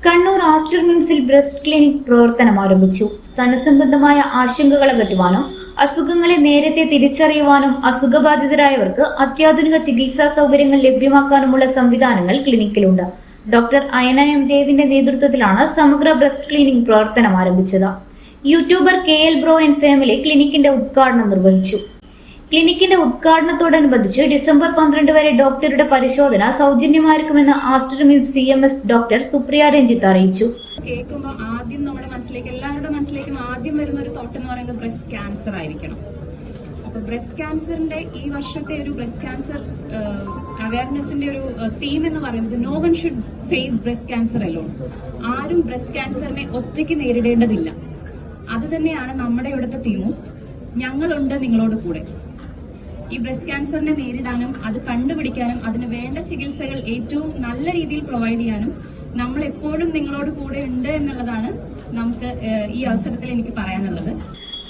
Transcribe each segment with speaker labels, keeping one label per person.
Speaker 1: Kannur Aster മിംസിൽ breast clinic പ്രവർത്തനം ആരംഭിച്ചു. സ്തനസംബന്ധമായ ആശങ്കകൾ അകറ്റുവാനും അസുഖങ്ങളെ നേരത്തെ തിരിച്ചറിയുവാനും അസുഖബാധിതരായവർക്ക് അത്യാധുനിക ചികിത്സാ സൗകര്യങ്ങൾ ലഭ്യമാക്കാനുമുള്ള സംവിധാനങ്ങൾ ക്ലിനിക്കിലുണ്ട്. ഡോക്ടർ അയന എം ദേവിന്റെ നേതൃത്വത്തിലാണ് സമഗ്ര ബ്രസ്റ്റ് ക്ലിനിക് പ്രവർത്തനം ആരംഭിച്ചത്. YouTuber KL bro and family ക്ലിനിക്കിന്റെ ഉദ്ഘാടനം നിർവഹിച്ചു. ക്ലിനിക്കിന്റെ ഉദ്ഘാടനത്തോടനുബന്ധിച്ച് ഡിസംബർ 12 വരെ ഡോക്ടറുടെ പരിശോധന സൗജന്യമായിരിക്കുമെന്ന് Aster MIMS CMS doctor Supriya Ranjith അറിയിച്ചു.
Speaker 2: കേൾക്കുമ്പോൾ ആദ്യം നമ്മുടെ മനസ്സിലേക്ക് എല്ലാവരുടെ മനസ്സിലേക്കും ആദ്യം വരുന്ന ഒരു തോട്ട് എന്ന് പറയുന്നത് ബ്രസ്റ്റ് ക്യാൻസർ ആയിരിക്കണം. അപ്പൊ ബ്രസ്റ്റ് ക്യാൻസറിന്റെ ഈ വർഷത്തെ ഒരു ബ്രസ്റ്റ് ക്യാൻസർ അവയർനെസിന്റെ ഒരു തീം എന്ന് പറയുന്നത് no one should face breast cancer alone. ആരും ബ്രസ്റ്റ് ക്യാൻസറിനെ ഒറ്റയ്ക്ക് നേരിടേണ്ടതില്ല. അത് തന്നെയാണ് നമ്മുടെ ഇവിടുത്തെ തീമും. ഞങ്ങളുണ്ട് നിങ്ങളോട് കൂടെ. ഈ ബ്രസ്റ്റ് ക്യാൻസറിനെ നേരിടാനും അത് കണ്ടുപിടിക്കാനും അതിന് വേണ്ട ചികിത്സകൾ ഏറ്റവും നല്ല രീതിയിൽ പ്രൊവൈഡ് ചെയ്യാനും നമ്മൾ എപ്പോഴും നിങ്ങളോട് കൂടെ ഉണ്ട് എന്നുള്ളതാണ് നമുക്ക് ഈ അവസരത്തിൽ എനിക്ക് പറയാനുള്ളത്.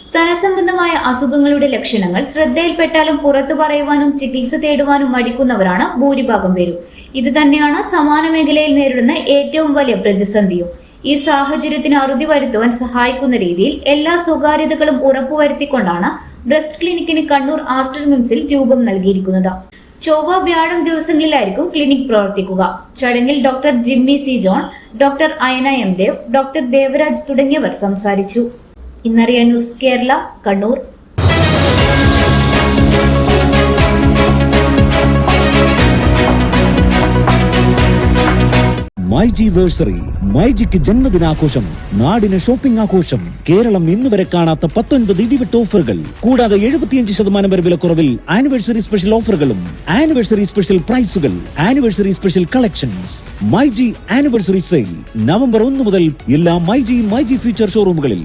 Speaker 1: സ്തനസംബന്ധമായ അസുഖങ്ങളുടെ ലക്ഷണങ്ങൾ ശ്രദ്ധയിൽപ്പെട്ടാലും പുറത്തു പറയുവാനും ചികിത്സ തേടുവാനും മടിക്കുന്നവരാണ് ഭൂരിഭാഗം പേരും. ഇത് തന്നെയാണ് സമാന മേഖലയിൽ നേരിടുന്ന ഏറ്റവും വലിയ പ്രതിസന്ധിയും. ഈ സാഹചര്യത്തിന് അറുതി വരുത്തുവാൻ സഹായിക്കുന്ന രീതിയിൽ എല്ലാ സ്വകാര്യതകളും ഉറപ്പുവരുത്തിക്കൊണ്ടാണ് ബ്രസ്റ്റ് ക്ലിനിക്കിന് കണ്ണൂർ ആസ്റ്റർ മിംസിൽ രൂപം നൽകിയിരിക്കുന്നത്. ചൊവ്വ വ്യാഴം ദിവസങ്ങളിലായിരിക്കും ക്ലിനിക് പ്രവർത്തിക്കുക. ചടങ്ങിൽ doctor Jimmy C John, doctor Ayana M Dev, doctor Devaraj തുടങ്ങിയവർ സംസാരിച്ചു. ഇന്നറിയ ന്യൂസ് കേരള, കണ്ണൂർ.
Speaker 3: മൈജിവേഴ്സറി, മൈജിക്ക് ജന്മദിനാഘോഷം, നാടിന് ഷോപ്പിംഗ് ആഘോഷം. കേരളം ഇന്ന് വരെ കാണാത്ത 19 ഇടിവെട്ട് ഓഫറുകൾ, കൂടാതെ 75% വരെ വിലക്കുറവിൽ ആനിവേഴ്സറി സ്പെഷ്യൽ ഓഫറുകളും ആനിവേഴ്സറി സ്പെഷ്യൽ പ്രൈസുകൾ, anniversary special collections. MyG anniversary sale November 1 മുതൽ എല്ലാ മൈജി ഫ്യൂച്ചർ ഷോറൂമുകളിൽ.